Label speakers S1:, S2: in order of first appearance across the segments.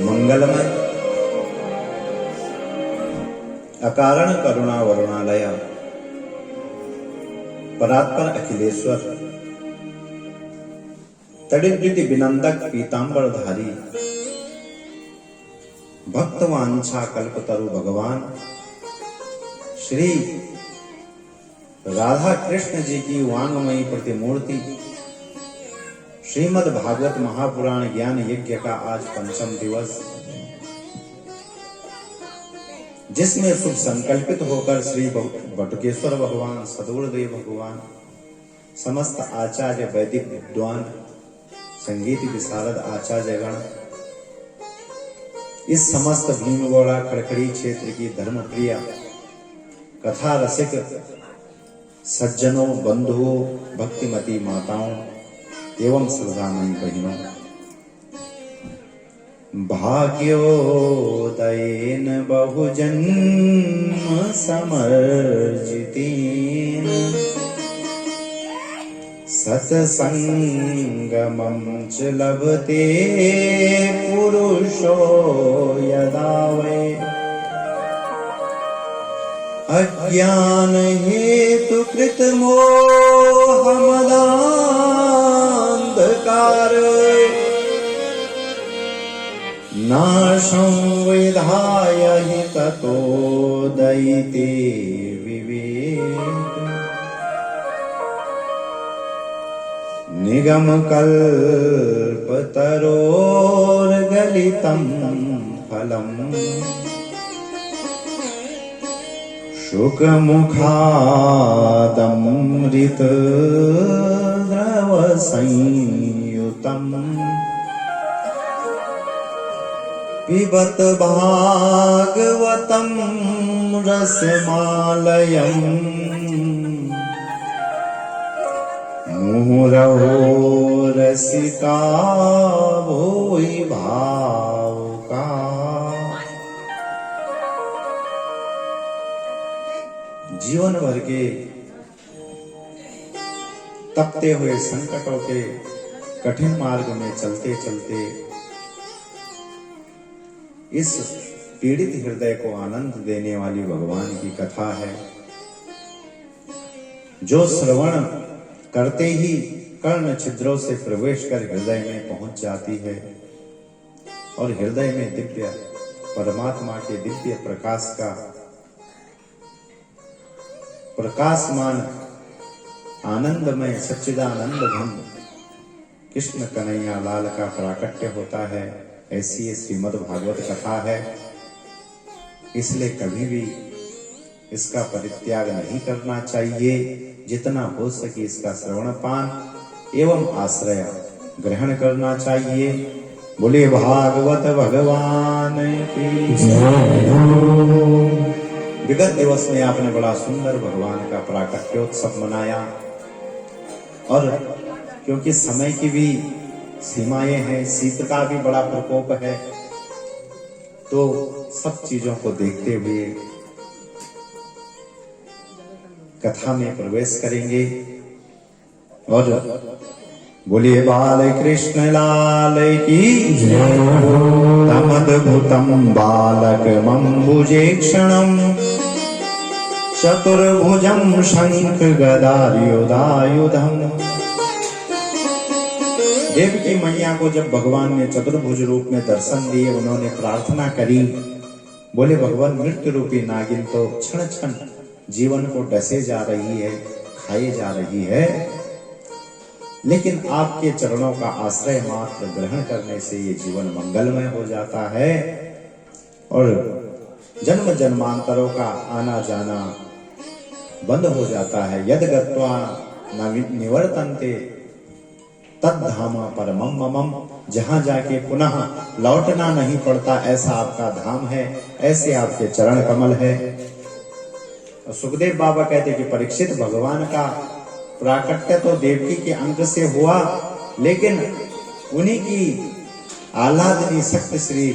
S1: मंगलमय अकारण करुणा वरुणालय परात्पर अखिलेश्वर तड़िद्युति विनंदक पीतांबरधारी भक्तवांछा कल्पतरु भगवान श्री राधा कृष्ण जी की वांगमयी प्रतिमूर्ति श्रीमद् भागवत महापुराण ज्ञान यज्ञ का आज पंचम दिवस, जिसमें शुभ संकल्पित होकर श्री बटुकेश्वर भगवान, सदगुरुदेव भगवान, समस्त आचार्य, वैदिक विद्वान, संगीत विशारद आचार्यगण, इस समस्त भीमगौड़ा खड़खड़ी क्षेत्र की धर्मप्रिय कथा रसिक सज्जनों, बंधुओं, भक्तिमती माताओं एवं श्रद्धामयी बहनों, भाग्योदयेन बहुजन्म समर्जितेन सत्संगमं च लभते पुरुषो यदा वै अज्ञान हेतु कृत मोहमदान्धकार नाशं विधाय हि ततो दयिते विवेक निगम कल्पतरोर्गलितं फलम् शुकमुखादमृत द्रव संयुतम् पिबत भागवतं रसमालयम् मुहुरहो रसिका भूरि भावुका। जीवन भर के तपते हुए संकटों के कठिन मार्ग में चलते चलते इस पीड़ित हृदय को आनंद देने वाली भगवान की कथा है, जो श्रवण करते ही कर्ण छिद्रों से प्रवेश कर हृदय में पहुंच जाती है और हृदय में दिव्य परमात्मा के दिव्य प्रकाश का प्रकाशमान आनंदमय सच्चिदानंद घन कृष्ण कन्हैया लाल का प्राकट्य होता है। ऐसी ये श्रीमद् भागवत कथा है, इसलिए कभी भी इसका परित्याग नहीं करना चाहिए। जितना हो सके इसका श्रवणपान एवं आश्रय ग्रहण करना चाहिए। बोले भागवत भगवान की जय। विगत दिवस में आपने बड़ा सुंदर भगवान का प्राकट्योत्सव मनाया, और क्योंकि समय की भी सीमाएं हैं, शीत का भी बड़ा प्रकोप है, तो सब चीजों को देखते हुए कथा में प्रवेश करेंगे। और बोलिए बाल कृष्ण लाल की जय। तमद्भुतं बालकमम्बुजे क्षणं चतुर्भुजं शंख गदायुधायुधम्। देवकी मैया को जब भगवान ने चतुर्भुज रूप में दर्शन दिए, उन्होंने प्रार्थना करी, बोले भगवान मृत्यु रूपी नागिन तो क्षण क्षण जीवन को डसे जा रही है, खाए जा रही है, लेकिन आपके चरणों का आश्रय मात्र ग्रहण करने से ये जीवन मंगलमय हो जाता है और जन्म जन्मांतरों का आना जाना बंद हो जाता है। यद गत्वा न निवर्तन्ते तद्धाम परमं ममम। जहां जाके पुनः लौटना नहीं पड़ता, ऐसा आपका धाम है, ऐसे आपके चरण कमल है। सुखदेव बाबा कहते कि परीक्षित, भगवान का प्राकट्य तो देवकी के अंग से हुआ, लेकिन उन्हीं की आह्लादनी शक्ति श्री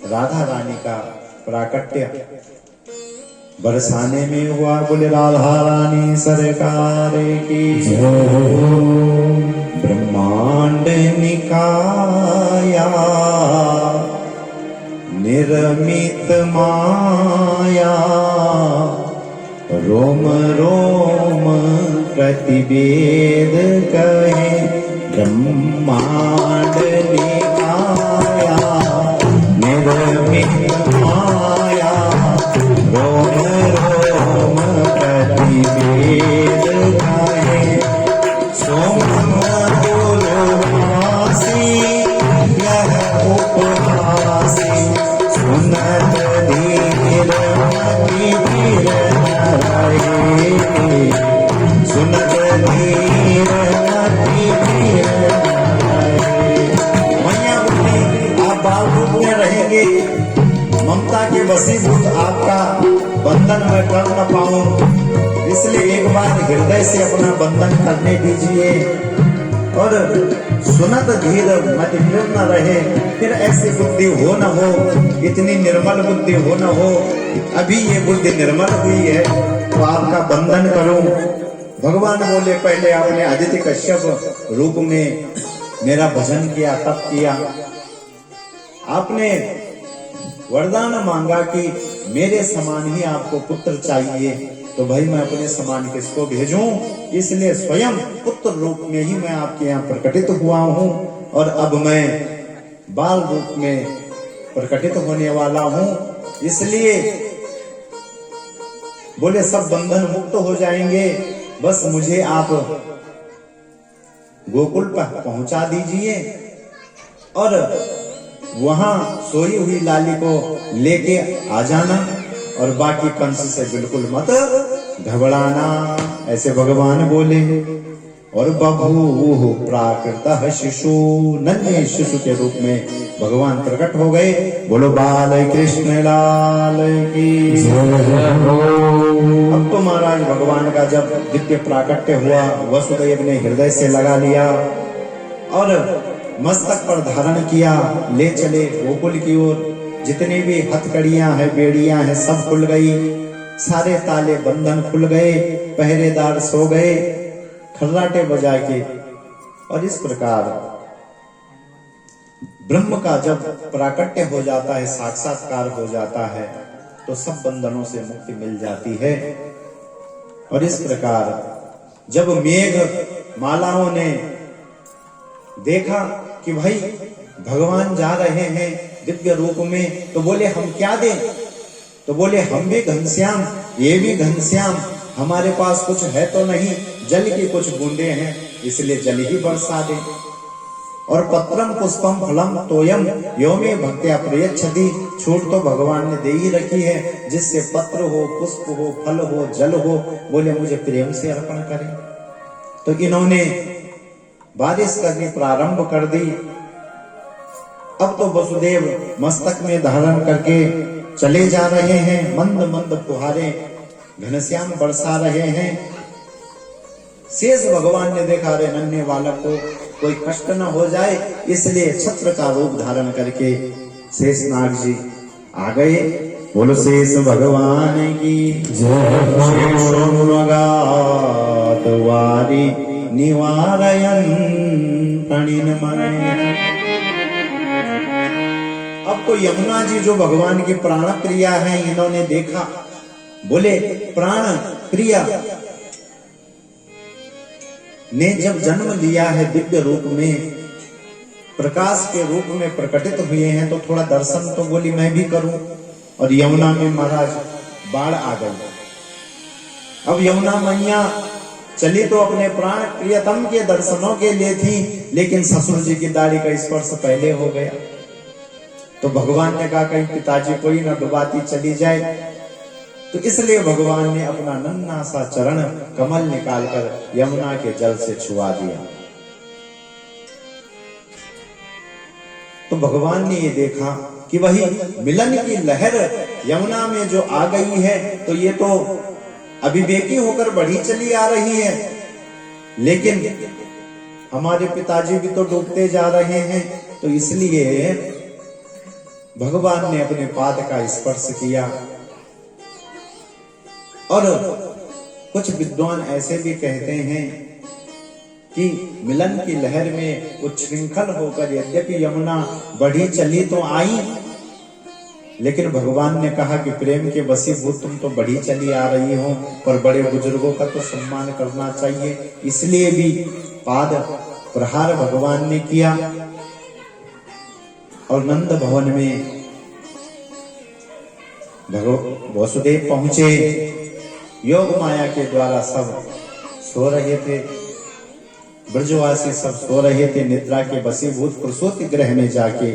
S1: राधा रानी का प्राकट्य बरसाने में हुआ। बोले राधा रानी सरकार की ब्रह्मांड निकाया निर्मित माया रोम रोम प्रतिवेद कहे ब्रह्मांड निकाया निर्मित माया रोम रोम प्रतिवेद कहे सोमवासी यह उपवासी सुनत धीर मति धीर रहे सुनत धीर मति धीर रहे। मैया बोली आप बाल रूप में रहेंगे, ममता के वशीभूत आपका बंधन में कर न पाऊं, इसलिए एक बार हृदय से अपना बंधन करने दीजिए और सुनत धीर मति धीर न रहे। फिर ऐसी बुद्धि हो न हो, इतनी निर्मल बुद्धि हो न हो, अभी ये बुद्धि निर्मल हुई है तो आपका बंधन करूं। भगवान बोले पहले आपने आदित्य कश्यप रूप में मेरा भजन किया, तप किया, आपने वरदान मांगा कि मेरे समान ही आपको पुत्र चाहिए, तो भाई मैं अपने समान किसको भेजूं, इसलिए स्वयं पुत्र रूप में ही मैं आपके यहाँ प्रकटित हुआ हूं और अब मैं बाल रूप में प्रकटित होने वाला हूं। इसलिए बोले सब बंधन मुक्त हो जाएंगे, बस मुझे आप गोकुल पर पहुंचा दीजिए और वहां सोई हुई लाली को लेके आ जाना और बाकी कंस से बिल्कुल मत घबराना, ऐसे भगवान बोले। और बभूव प्राकृतः शिशु, नन्हे शिशु के रूप में भगवान प्रकट हो गए। बोलो बाल कृष्ण लाल की। अब तो महाराज भगवान का जब दिव्य प्राकट्य हुआ, वसुदेव ने हृदय से लगा लिया और मस्तक पर धारण किया, ले चले गोकुल की ओर। जितनी भी हथकड़ियां हैं, बेड़ियां हैं, सब खुल गई, सारे ताले बंधन खुल गए, पहरेदार सो गए खर्राटे बजा के। और इस प्रकार ब्रह्म का जब प्राकट्य हो जाता है, साक्षात्कार हो जाता है, तो सब बंधनों से मुक्ति मिल जाती है। और इस प्रकार जब मेघ मालाओं ने देखा कि भाई भगवान जा रहे हैं दिव्य रूप में, तो बोले हम क्या दें, तो बोले हम भी घनश्याम, ये भी घनश्याम, हमारे पास कुछ है तो नहीं, जल की कुछ बूंदे हैं, इसलिए जल ही बरसा दे। और पत्रम पुष्पम फलम तोयम यो में भक्त्या प्रयच्छति, छूट तो भगवान ने दे ही रखी है, जिससे पत्र हो, पुष्प हो, फल हो, जल हो, बोले मुझे प्रेम से अर्पण करें। तो इन्होंने बारिश करनी प्रारंभ कर दी। अब तो वसुदेव मस्तक में धारण करके चले जा रहे हैं, मंद मंद फुहारे घनश्याम बरसा रहे हैं। शेष भगवान ने देखा रे नन्हे बालक को कोई कष्ट न हो जाए, इसलिए छत्र का रूप धारण करके शेषनाग जी आ गए। बोलो शेष भगवान की जय। निवारयन प्रणिन मन। अब तो यमुना जी जो भगवान की प्राण प्रिया है, इन्होंने देखा, बोले प्राण प्रिया ने जब जन्म लिया है दिव्य रूप में, प्रकाश के रूप में प्रकटित हुए हैं, तो थोड़ा दर्शन तो बोली मैं भी करूं। और यमुना में महाराज बाढ़ आ गई। अब यमुना मैया चली तो अपने प्राण प्रियतम के दर्शनों के लिए थी, लेकिन ससुर जी की दाढ़ी का स्पर्श पहले हो गया। तो भगवान ने कहा कहीं पिताजी कोई न डुबाती चली जाए, तो इसलिए भगवान ने अपना नन्हा सा चरण कमल निकालकर यमुना के जल से छुआ दिया। तो भगवान ने ये देखा कि वही मिलन की लहर यमुना में जो आ गई है, तो ये तो अविवेकी होकर बढ़ी चली आ रही है, लेकिन हमारे पिताजी भी तो डूबते जा रहे हैं। तो इसलिए भगवान ने अपने पाद का स्पर्श किया। और कुछ विद्वान ऐसे भी कहते हैं कि मिलन की लहर में उच्छृंखल होकर यद्यपि यमुना बढ़ी चली तो आई, लेकिन भगवान ने कहा कि प्रेम के वशीभूत तुम तो बढ़ी चली आ रही हो, पर बड़े बुजुर्गों का तो सम्मान करना चाहिए। इसलिए भी पाद प्रहार भगवान ने किया और नंद भवन में वसुदेव पहुंचे। योग माया के द्वारा सब सो रहे थे, ब्रजवासी सब सो रहे थे। निद्रा के वशीभूत प्रसूति गृह में जाके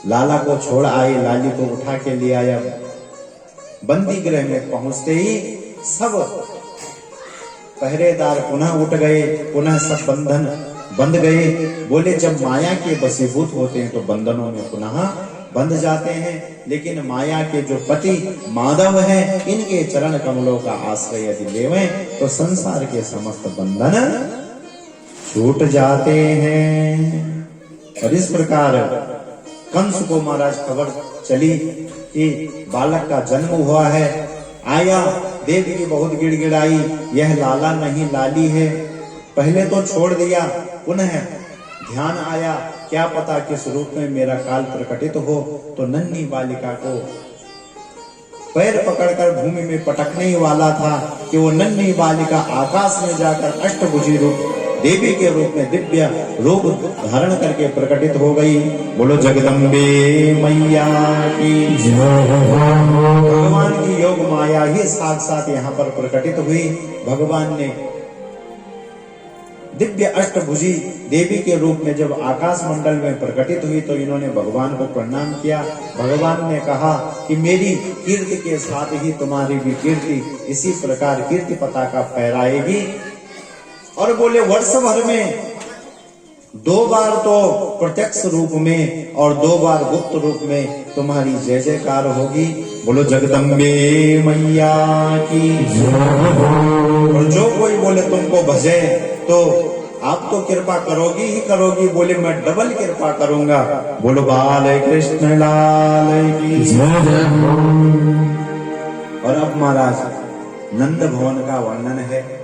S1: लाला को छोड़ आए, लाली को उठा के ले आया। बंदी गृह में पहुंचते ही सब पहरेदार पुनः उठ गए, पुनः सब बंधन बंध गए। बोले जब माया के वशीभूत होते हैं तो बंधनों में पुनः बंध जाते हैं, लेकिन माया के जो पति माधव हैं, इनके चरण कमलों का आश्रय यदि लेवें तो संसार के समस्त बंधन छूट जाते हैं। और इस प्रकार कंस को महाराज खबर चली कि बालक का जन्म हुआ है। आया, देवी की बहुत गिड़गिड़ाई, यह लाला नहीं लाली है। पहले तो छोड़ दिया, पुनः ध्यान आया, क्या पता किस रूप में मेरा काल प्रकटित हो। तो नन्ही बालिका को पैर पकड़कर भूमि में पटकने ही वाला था कि वो नन्ही बालिका आकाश में जाकर अष्टभुजी रूप देवी के रूप में दिव्य रूप धारण करके प्रकटित हो गई। बोलो जगदम्बे मैया की जय। भगवान की योग माया ही साक्षात यहाँ पर प्रकटित हुई। भगवान ने दिव्य अष्टभुजी देवी के रूप में जब आकाश मंडल में प्रकटित हुई तो इन्होंने भगवान को प्रणाम किया। भगवान ने कहा कि मेरी कीर्ति के साथ ही तुम्हारी भी कीर्ति इसी प्रकार कीर्ति पताका फहराएगी। और बोले वर्ष भर में 2 बार तो प्रत्यक्ष रूप में और 2 बार गुप्त रूप में तुम्हारी जय जयकार होगी। बोलो जगदम्बे मैया की जय। और जो कोई बोले तुमको भजे तो आप तो कृपा करोगी ही करोगी, बोले मैं डबल कृपा करूंगा। बोलो बाल कृष्ण लाल की जय। और अब महाराज नंद भवन का वर्णन है।